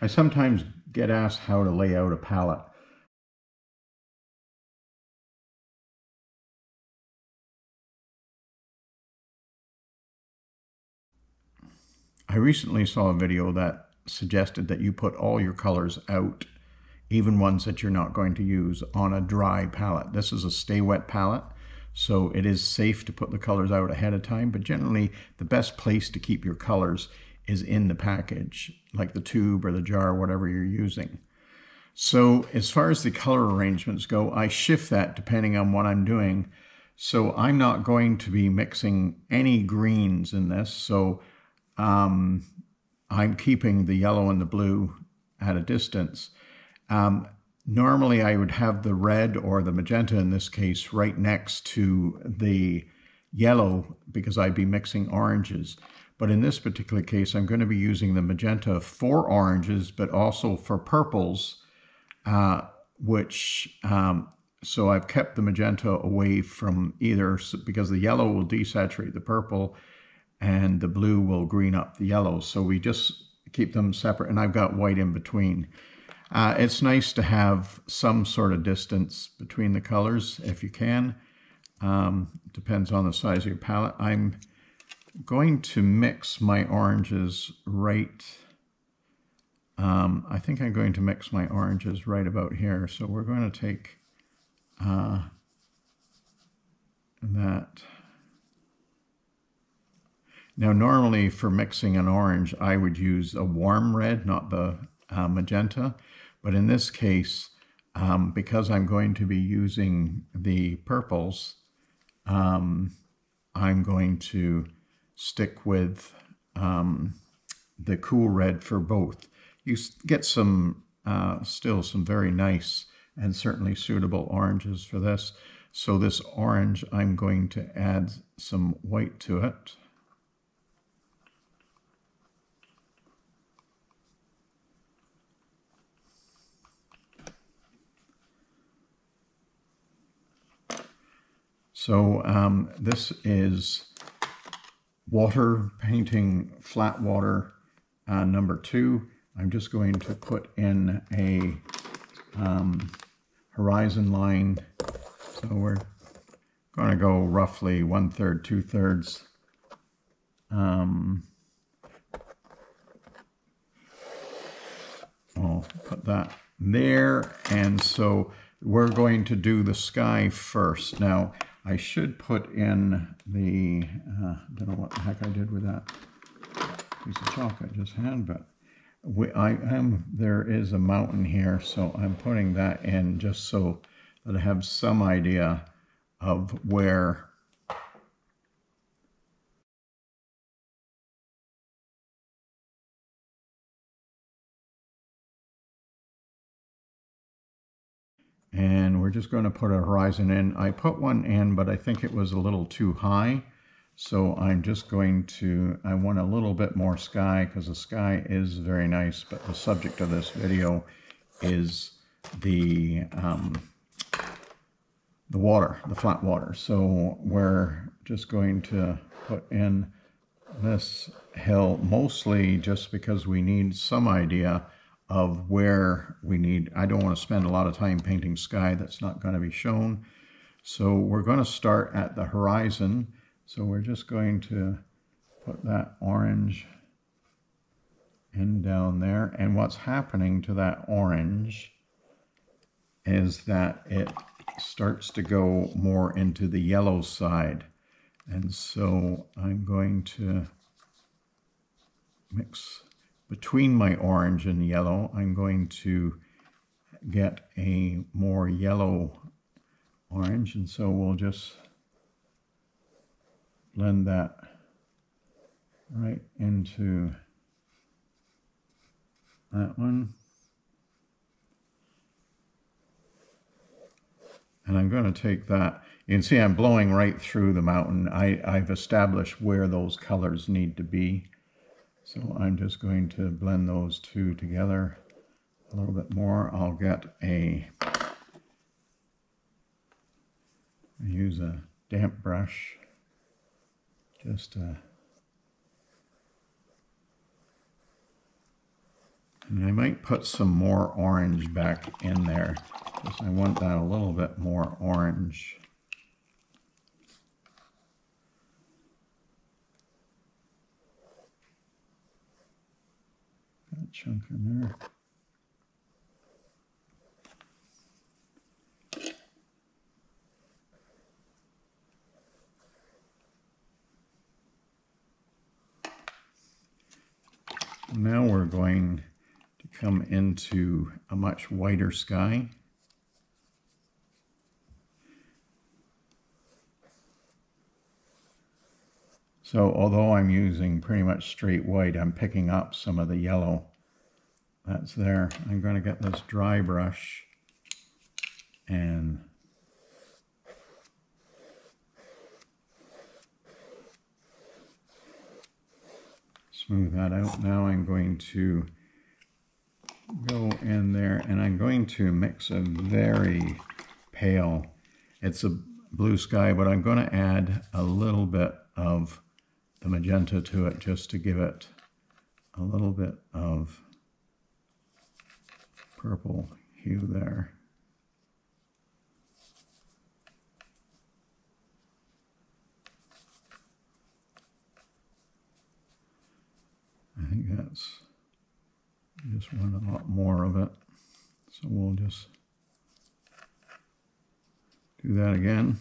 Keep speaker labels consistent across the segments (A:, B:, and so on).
A: I sometimes get asked how to lay out a palette. I recently saw a video that suggested that you put all your colors out, even ones that you're not going to use, on a dry palette. This is a stay wet palette, so it is safe to put the colors out ahead of time, but generally the best place to keep your colors is in the package, like the tube or the jar, whatever you're using. So as far as the color arrangements go, I shift that depending on what I'm doing. So I'm not going to be mixing any greens in this. So I'm keeping the yellow and the blue at a distance. Normally I would have the red or the magenta in this case right next to the yellow because I'd be mixing oranges. But in this particular case, I'm going to be using the magenta for oranges, but also for purples, so I've kept the magenta away from either, because the yellow will desaturate the purple and the blue will green up the yellow. So we just keep them separate, and I've got white in between. It's nice to have some sort of distance between the colors if you can. Depends on the size of your palette. I'm going to mix my oranges right, I think I'm going to mix my oranges right about here. So we're going to take that. Now normally for mixing an orange, I would use a warm red, not the magenta. But in this case, because I'm going to be using the purples, I'm going to stick with the cool red for both. You get some, still some very nice and certainly suitable oranges for this. So this orange, I'm going to add some white to it. So this is water painting flat water number 2. I'm just going to put in a horizon line. So we're going to go roughly 1/3, 2/3. I'll put that there. And so we're going to do the sky first. Now, I should put in the, don't know what the heck I did with that piece of chalk I just had, but there is a mountain here, so I'm putting that in just so that I have some idea of where and we're just going to put a horizon in. I put one in, but I think it was a little too high. So I'm just going to, I want a little bit more sky because the sky is very nice, but the subject of this video is the water, the flat water. So we're just going to put in this hill, mostly just because we need some idea of where we need. I don't want to spend a lot of time painting sky that's not going to be shown. So we're going to start at the horizon. So we're just going to put that orange in down there. And what's happening to that orange is that it starts to go more into the yellow side. And so I'm going to mix between my orange and yellow. I'm going to get a more yellow orange. And so we'll just blend that right into that one. And I'm going to take that. You can see I'm blowing right through the mountain. I've established where those colors need to be. So I'm just going to blend those two together a little bit more. I'll get use a damp brush just to And I might put some more orange back in there because I want that a little bit more orange. Got a chunk in there. Now we're going to come into a much whiter sky. So although I'm using pretty much straight white, I'm picking up some of the yellow that's there. I'm going to get this dry brush and smooth that out. Now I'm going to go in there and I'm going to mix a very pale, it's a blue sky, but I'm going to add a little bit of the magenta to it just to give it a little bit of purple hue there. I think that's just want a lot more of it, so we'll just do that again.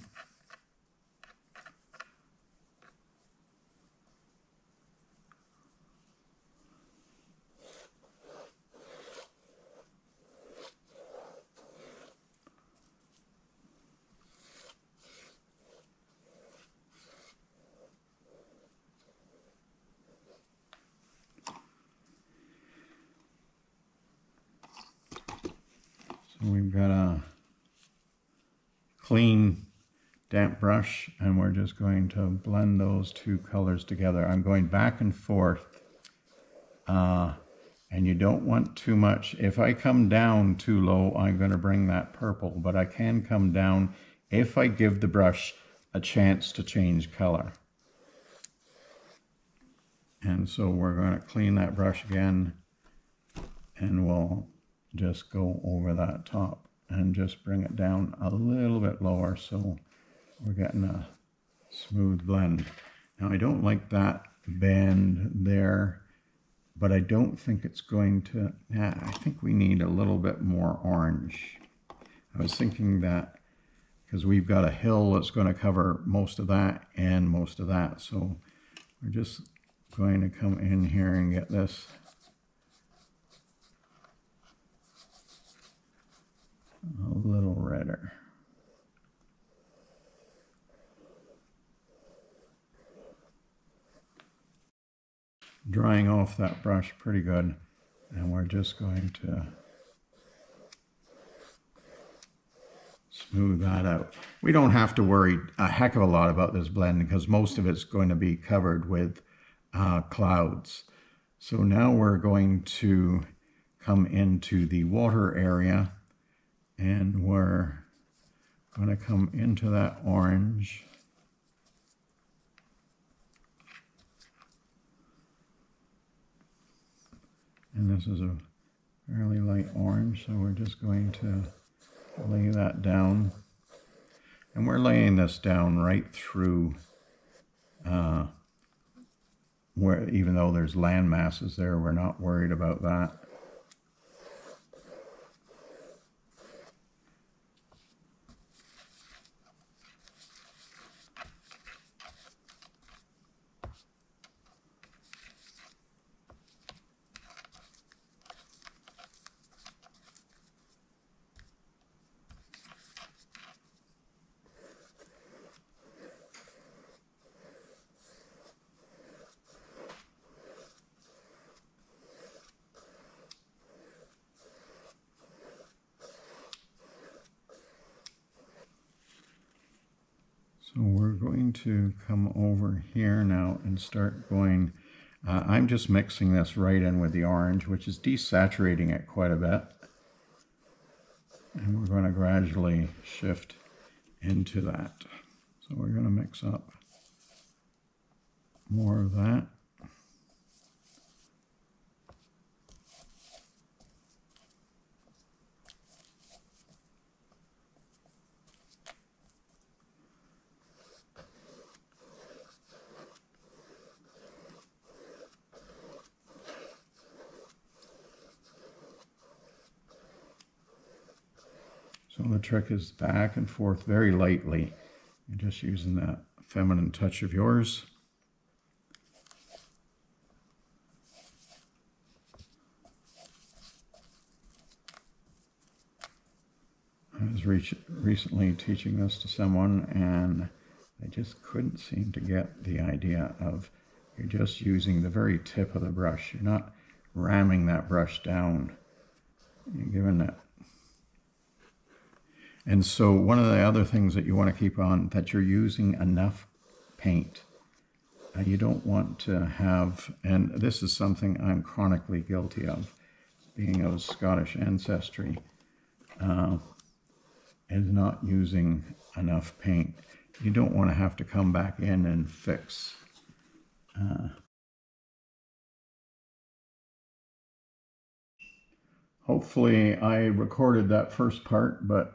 A: So we've got a clean damp brush and we're just going to blend those two colors together. I'm going back and forth and you don't want too much. If I come down too low, I'm going to bring that purple, but I can come down if I give the brush a chance to change color. And so we're going to clean that brush again and we'll just go over that top and just bring it down a little bit lower so we're getting a smooth blend. Now I don't like that bend there, but I don't think it's going to, I think we need a little bit more orange. I was thinking that because we've got a hill that's going to cover most of that and most of that, so we're just going to come in here and get this a little redder. Drying off that brush pretty good, and we're just going to smooth that out. We don't have to worry a heck of a lot about this blend because most of it's going to be covered with clouds. So now we're going to come into the water area and we're going to come into that orange. And this is a fairly light orange, so we're just going to lay that down. And we're laying this down right through where, even though there's land masses there, we're not worried about that. So we're going to come over here now and start going, I'm just mixing this right in with the orange, which is desaturating it quite a bit. And we're going to gradually shift into that. So we're going to mix up more of that. So the trick is back and forth very lightly. You're just using that feminine touch of yours. I was recently teaching this to someone, and I just couldn't seem to get the idea of you're just using the very tip of the brush. You're not ramming that brush down. You're giving it. And so one of the other things that you want to keep on, that you're using enough paint. You don't want to have, and this is something I'm chronically guilty of, being of Scottish ancestry, is not using enough paint. You don't want to have to come back in and fix. Hopefully I recorded that first part, but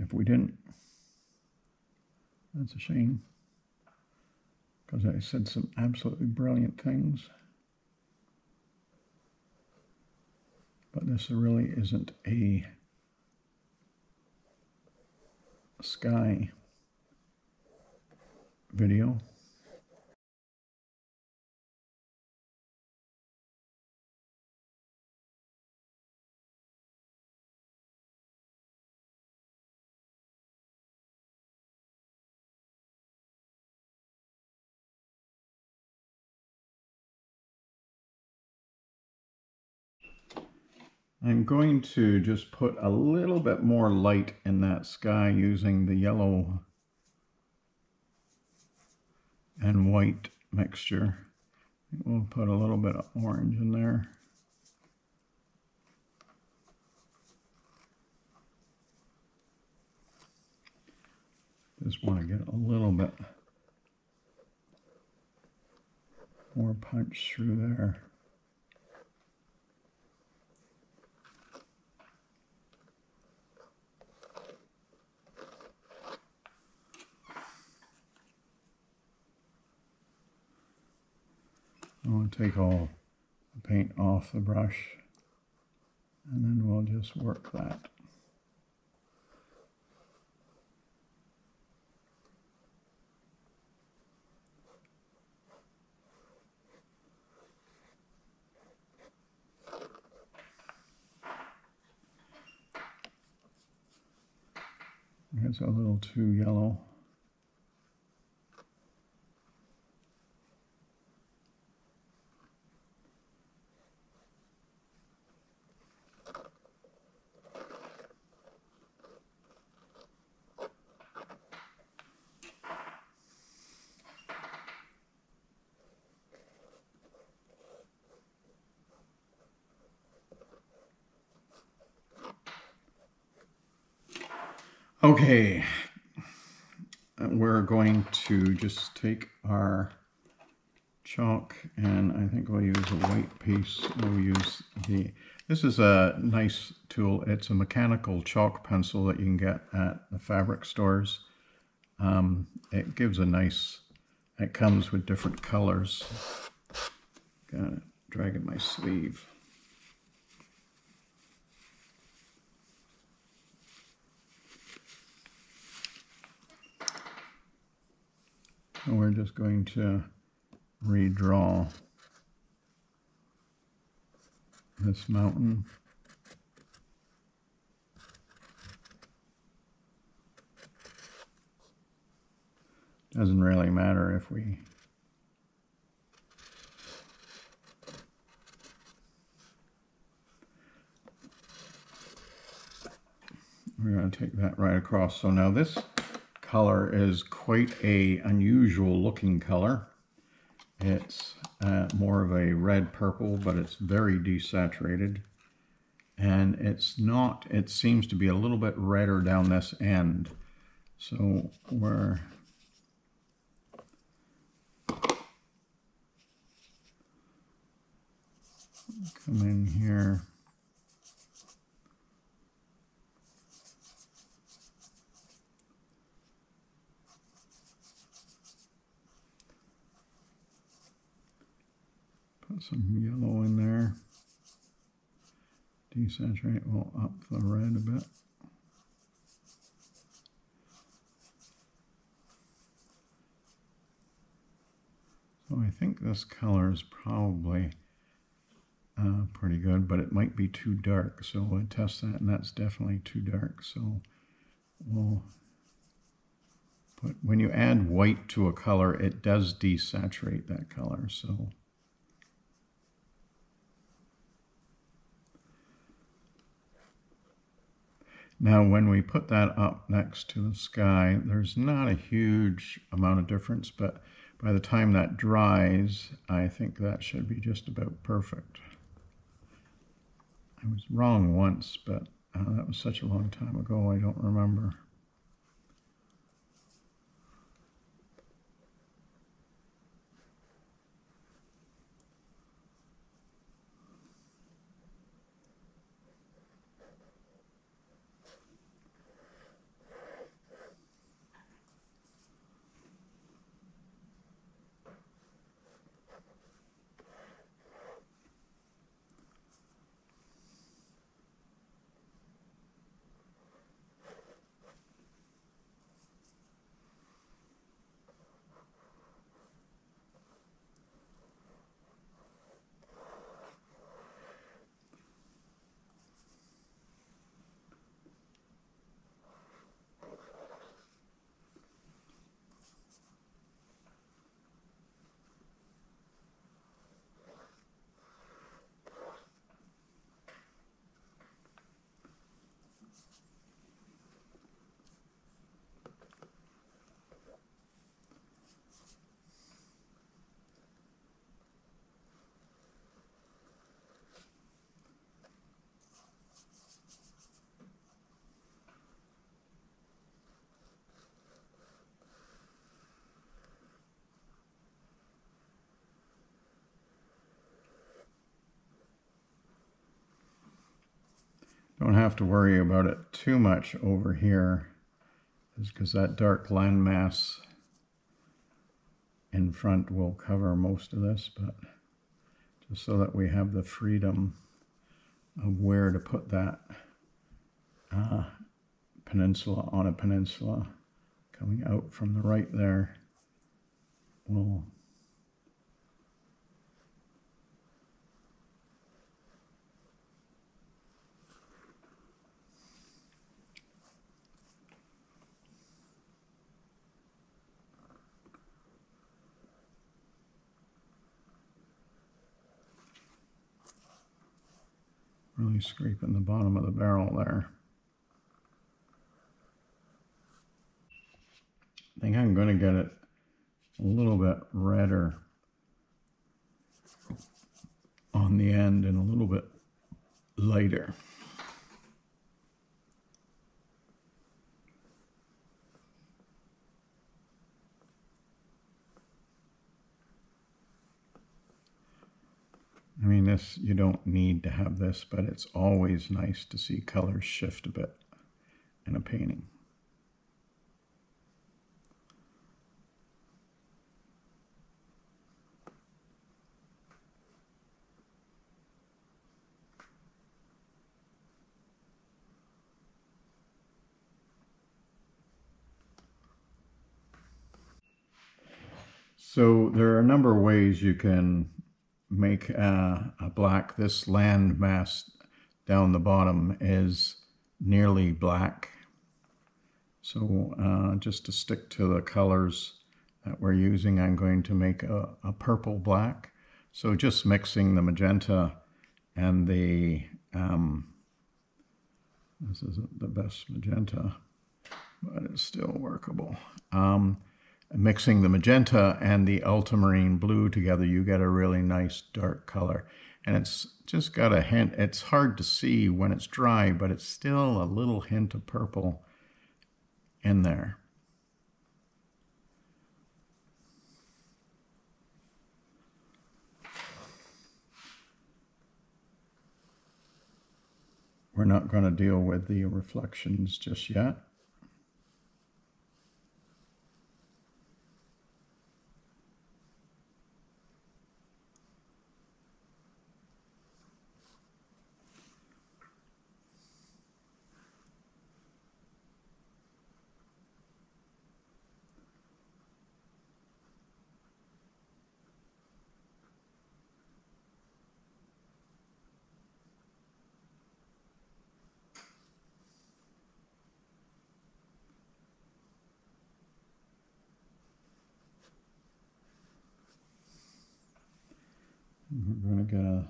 A: if we didn't, that's a shame, because I said some absolutely brilliant things. But this really isn't a sky video. I'm going to just put a little bit more light in that sky using the yellow and white mixture. We'll put a little bit of orange in there. Just want to get a little bit more punch through there. I want to take all the paint off the brush, and then we'll just work that. It's a little too yellow. Okay, we're going to just take our chalk, and I think we'll use a white piece. We'll use this is a nice tool. It's a mechanical chalk pencil that you can get at the fabric stores. It gives a nice, it comes with different colors. Got it, dragging my sleeve. And we're just going to redraw this mountain. Doesn't really matter if we're going to take that right across. So now this color is quite a unusual looking color. It's more of a red purple, but it's very desaturated, and it's not, it seems to be a little bit redder down this end. So we're come in here. Put some yellow in there. Desaturate will up the red a bit. So I think this color is probably pretty good, but it might be too dark. So we'll test that, and that's definitely too dark. So we'll put, when you add white to a color, it does desaturate that color. So now when we put that up next to the sky, there's not a huge amount of difference, but by the time that dries, I think that should be just about perfect. I was wrong once, but that was such a long time ago, I don't remember. Don't have to worry about it too much over here, because that dark landmass in front will cover most of this, but just so that we have the freedom of where to put that peninsula on a peninsula coming out from the right there, we'll really scraping the bottom of the barrel there. I think I'm going to get it a little bit redder on the end and a little bit lighter. I mean, this, you don't need to have this, but it's always nice to see colors shift a bit in a painting. So there are a number of ways you can make a black. This land mass down the bottom is nearly black. So just to stick to the colors that we're using, I'm going to make a purple black. So just mixing the magenta and the, this isn't the best magenta, but it's still workable. Mixing the magenta and the ultramarine blue together, you get a really nice dark color. And it's just got a hint, it's hard to see when it's dry, but it's still a little hint of purple in there. We're not going to deal with the reflections just yet. We're going to get a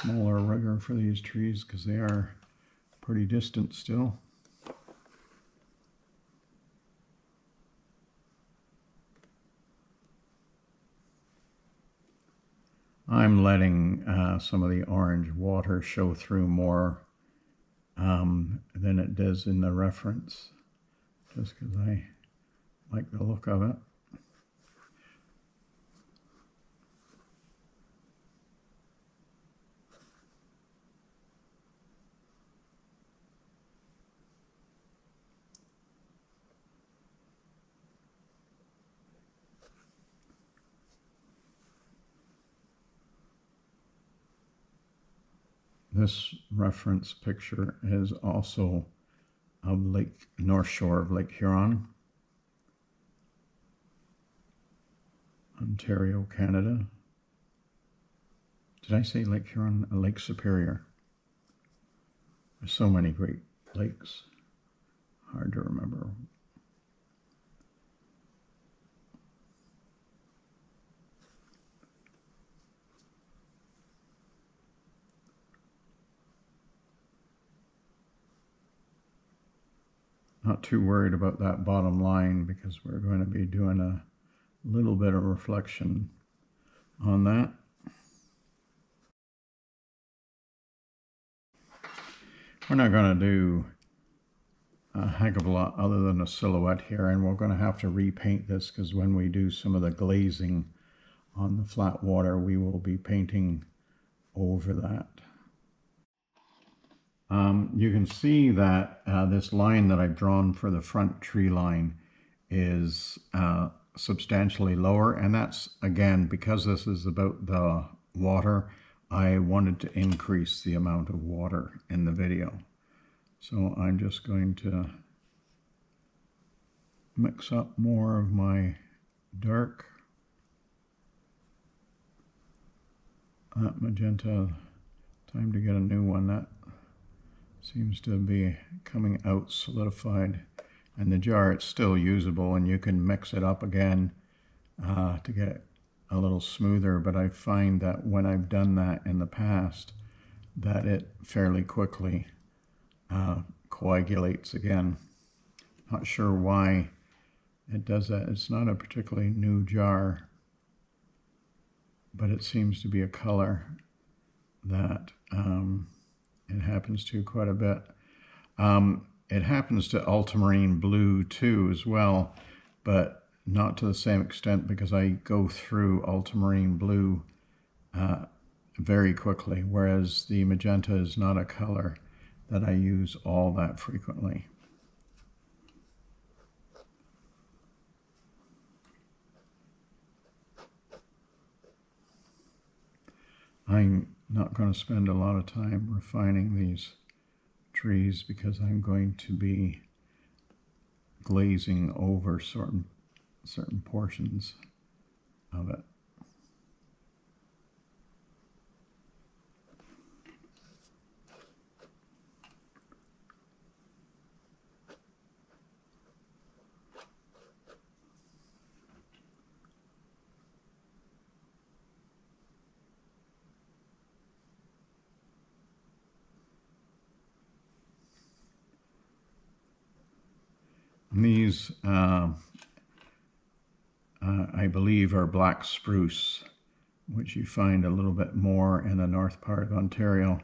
A: smaller rigger for these trees because they are pretty distant still. I'm letting some of the orange water show through more than it does in the reference, just because I like the look of it. This reference picture is also of North Shore of Lake Huron, Ontario, Canada. Did I say Lake Huron? Lake Superior. There's so many great lakes. Hard to remember. Not too worried about that bottom line because we're going to be doing a little bit of reflection on that. We're not going to do a heck of a lot other than a silhouette here, and we're going to have to repaint this because when we do some of the glazing on the flat water, we will be painting over that. You can see that this line that I've drawn for the front tree line is substantially lower, and that's, again, because this is about the water, I wanted to increase the amount of water in the video. So I'm just going to mix up more of my dark. That magenta, time to get a new one. That seems to be coming out solidified. And the jar, it's still usable, and you can mix it up again to get it a little smoother. But I find that when I've done that in the past, that it fairly quickly coagulates again. Not sure why it does that. It's not a particularly new jar, but it seems to be a color that it happens to quite a bit. It happens to ultramarine blue too as well, but not to the same extent because I go through ultramarine blue very quickly, whereas the magenta is not a color that I use all that frequently. I'm not going to spend a lot of time refining these trees because I'm going to be glazing over certain portions of it. And these, I believe, are black spruce, which you find a little bit more in the north part of Ontario,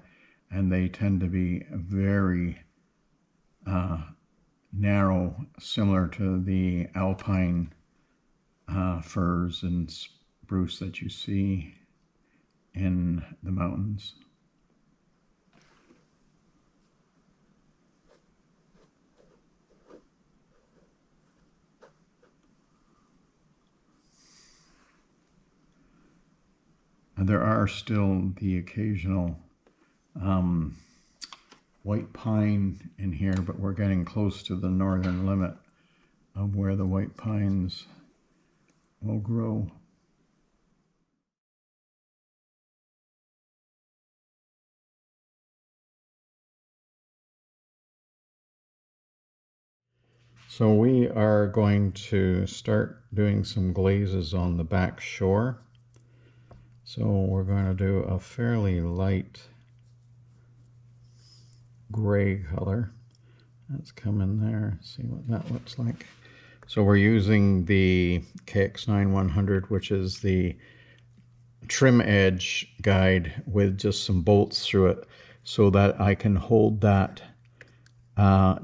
A: and they tend to be very narrow, similar to the alpine firs and spruce that you see in the mountains. And there are still the occasional white pine in here, but we're getting close to the northern limit of where the white pines will grow. So we are going to start doing some glazes on the back shore. So we're going to do a fairly light gray color. Let's come in there, see what that looks like. So we're using the KX9100, which is the trim edge guide with just some bolts through it, so that I can hold that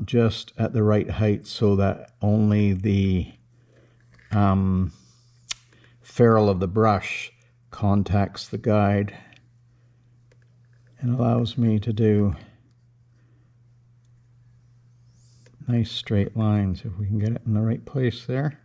A: just at the right height so that only the ferrule of the brush contacts the guide and allows me to do nice straight lines if we can get it in the right place there.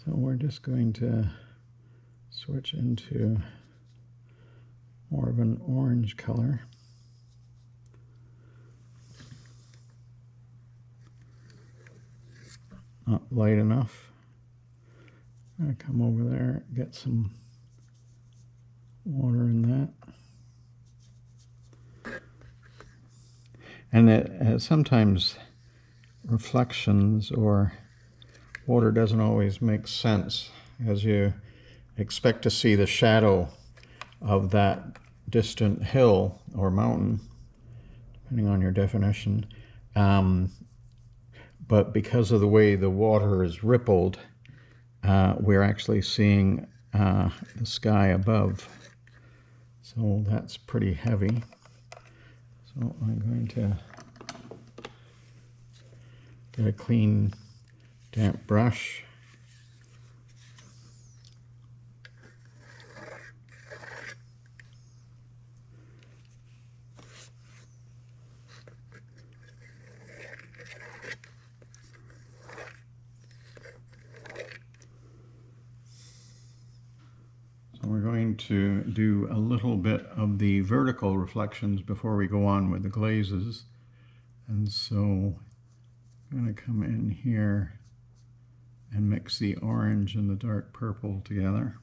A: So we're just going to switch into more of an orange color. Not light enough. I'm going to come over there, get some water in that. And sometimes reflections or water doesn't always make sense, as you expect to see the shadow of that distant hill or mountain, depending on your definition. But because of the way the water is rippled, we're actually seeing the sky above. So that's pretty heavy. So I'm going to get a clean, damp brush. So we're going to do a little bit of the vertical reflections before we go on with the glazes. And so I'm going to come in here and mix the orange and the dark purple together.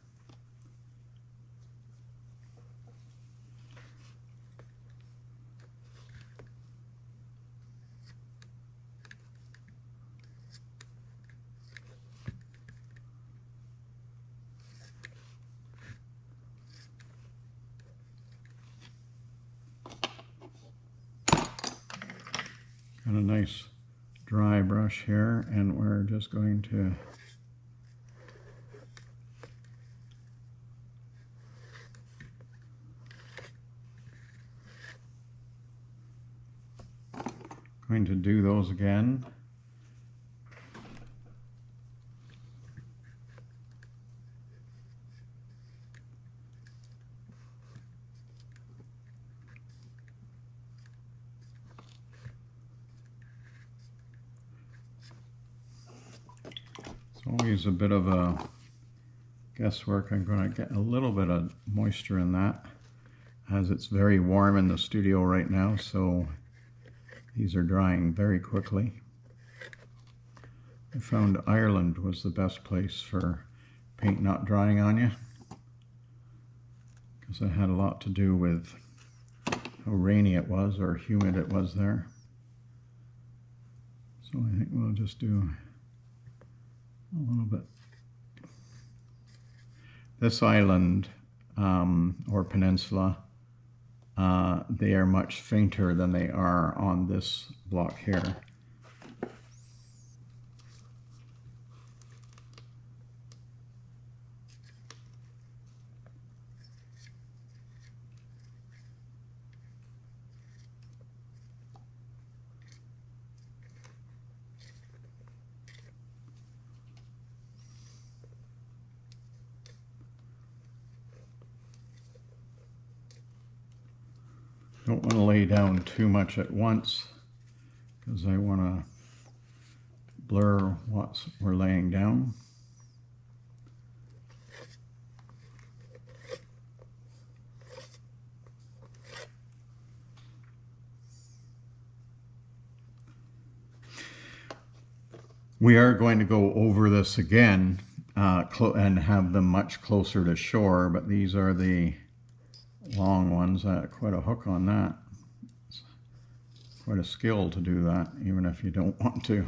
A: Got a nice dry brush here, and we're just going to do those again. It's always a bit of a guesswork. I'm going to get a little bit of moisture in that, as it's very warm in the studio right now, so these are drying very quickly. I found Ireland was the best place for paint not drying on you, because it had a lot to do with how rainy it was or humid it was there. So I think we'll just do a little bit. This island or peninsula, they are much fainter than they are on this block here. Don't want to lay down too much at once, because I want to blur what we're laying down. We are going to go over this again and have them much closer to shore, but these are the long ones. Quite a hook on that. It's quite a skill to do that, even if you don't want to.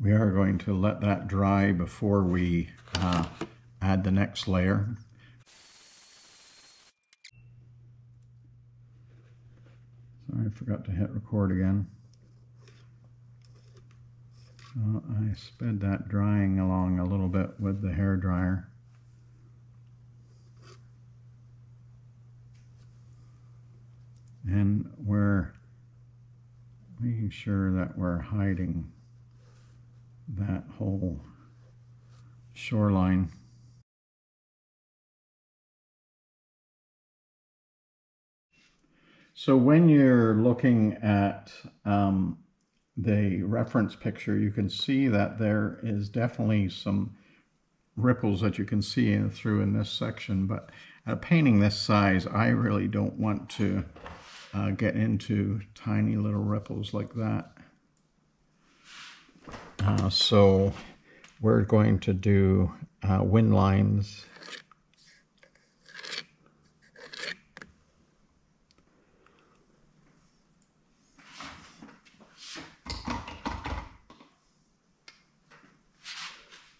A: We are going to let that dry before we add the next layer. Sorry, I forgot to hit record again. So I sped that drying along a little bit with the hair dryer. And we're making sure that we're hiding that whole shoreline. So when you're looking at the reference picture, you can see that there is definitely some ripples that you can see through in this section, but painting this size, I really don't want to get into tiny little ripples like that. So we're going to do wind lines.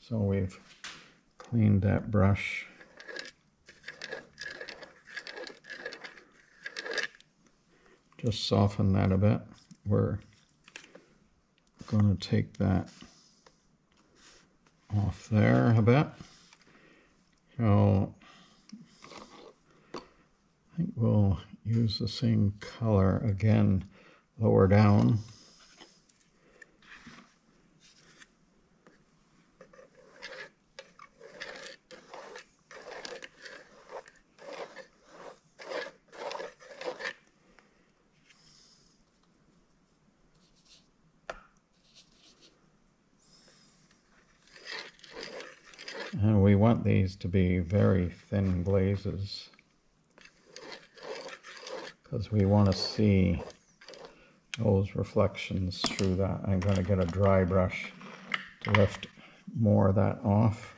A: So we've cleaned that brush. Just soften that a bit. We're going to take that off there a bit. So I think we'll use the same color again lower down. And we want these to be very thin glazes because we want to see those reflections through that. I'm going to get a dry brush to lift more of that off.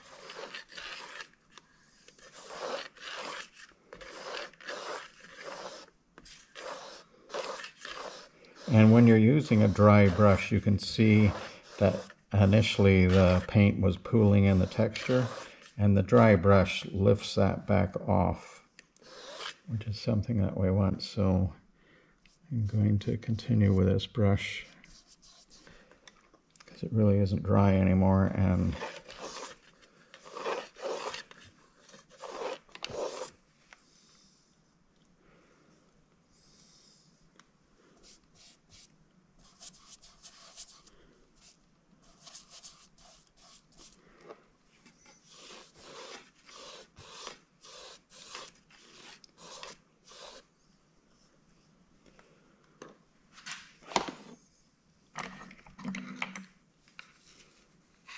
A: And when you're using a dry brush, you can see that initially the paint was pooling in the texture, and the dry brush lifts that back off, which is something that we want. So I'm going to continue with this brush because it really isn't dry anymore, and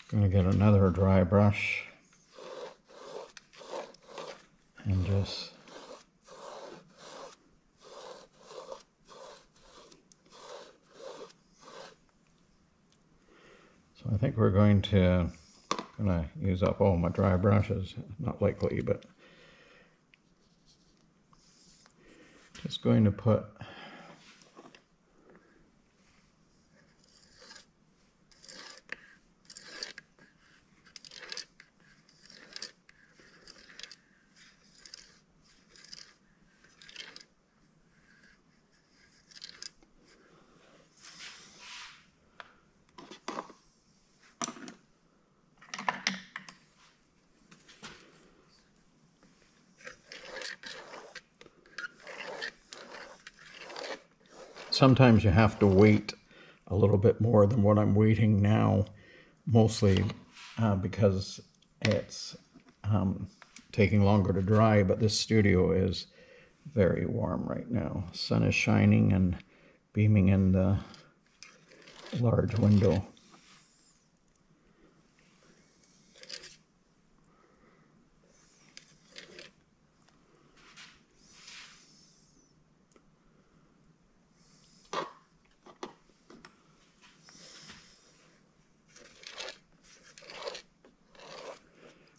A: going to get another dry brush and just so I think we're going to use up all my dry brushes. Not likely, but just going to put sometimes you have to wait a little bit more than what I'm waiting now, mostly because it's taking longer to dry, but this studio is very warm right now. Sun is shining and beaming in the large window.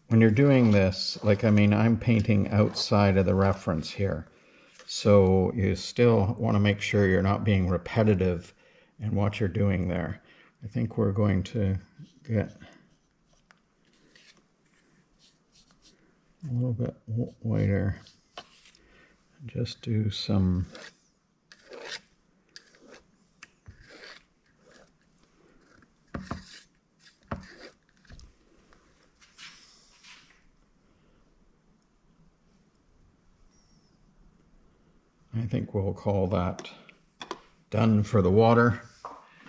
A: When you're doing this, like, I mean, I'm painting outside of the reference here. So you still want to make sure you're not being repetitive in what you're doing there. I think we're going to get a little bit whiter. Just do some I think we'll call that done for the water.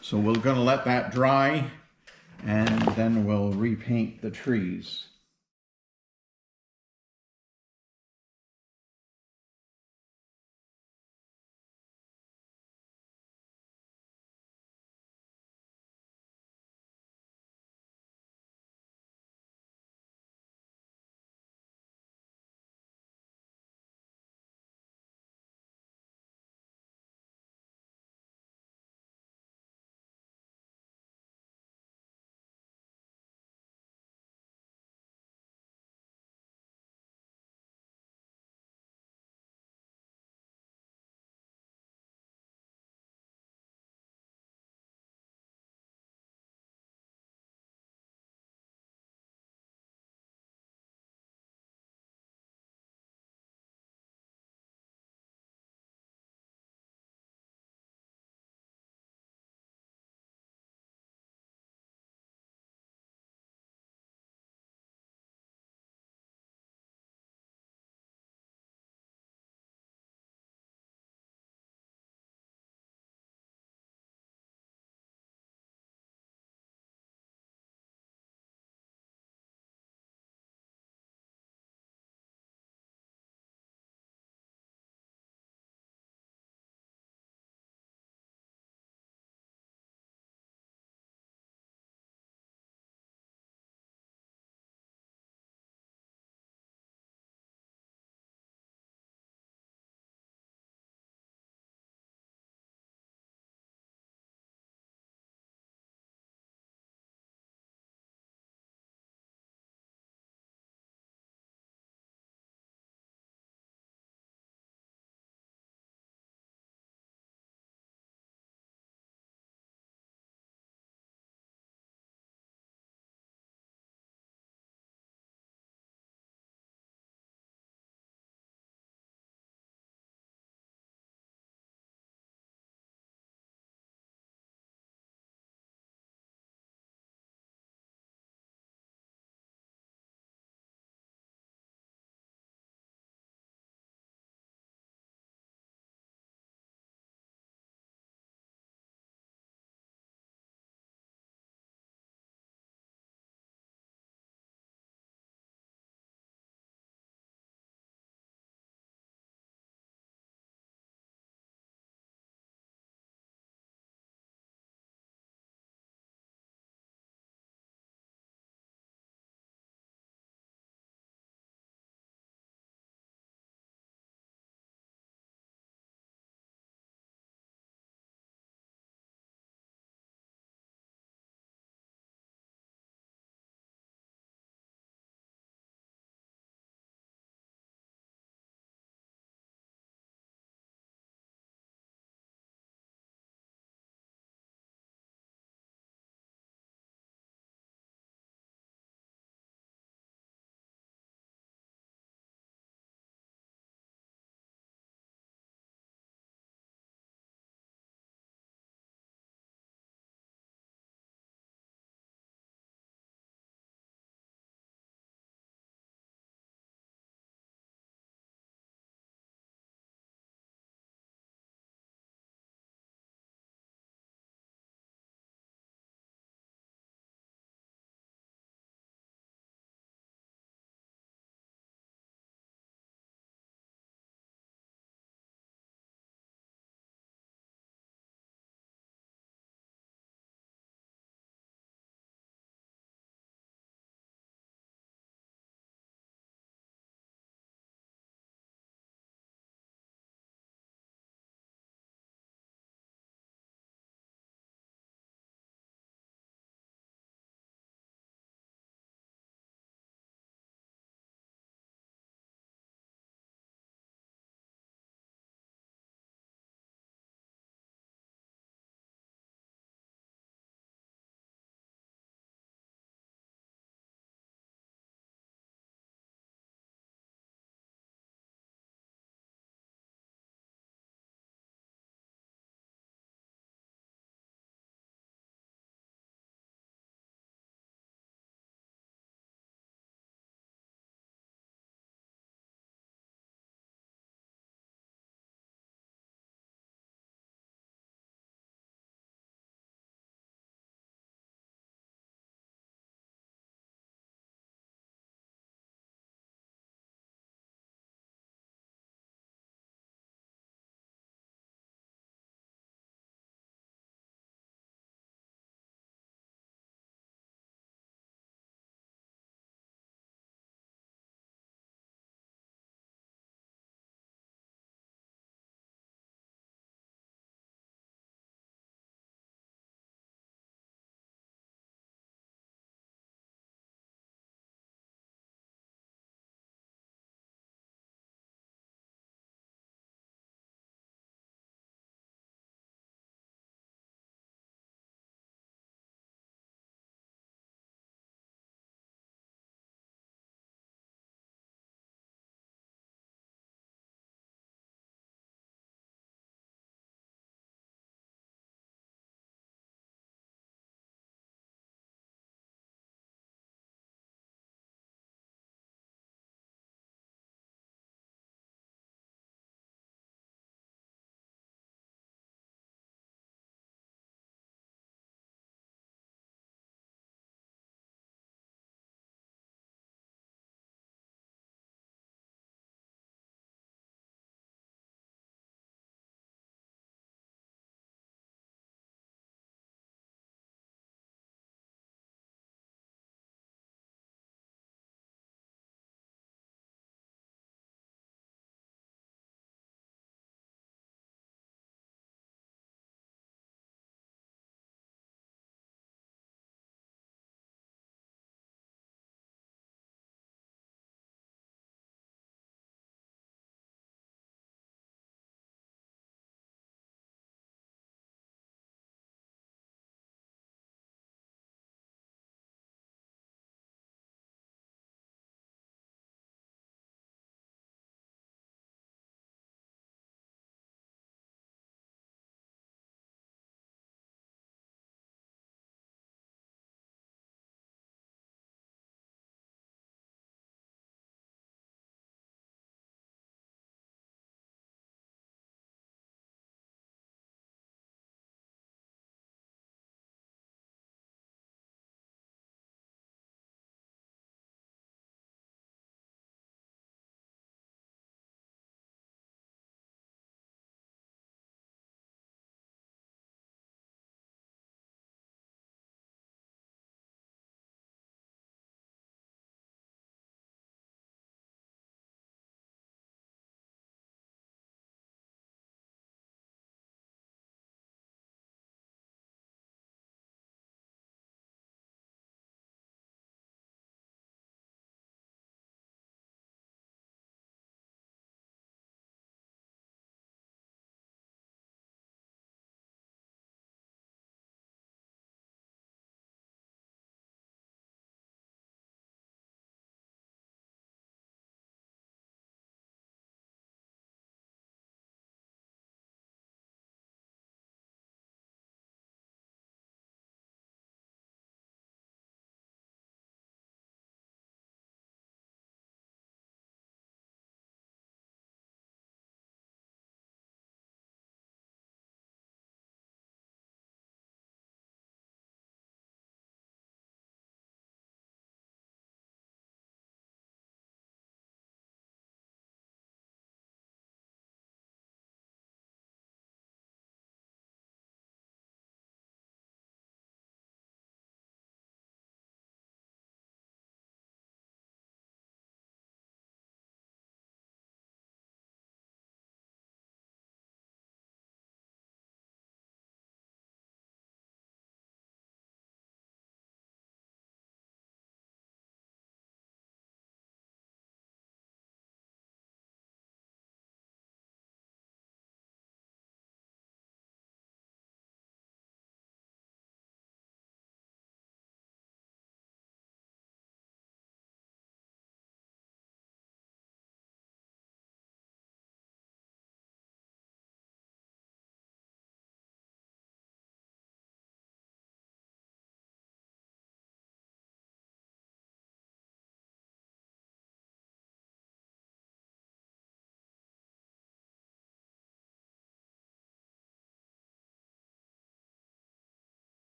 A: So we're going to let that dry, and then we'll repaint the trees.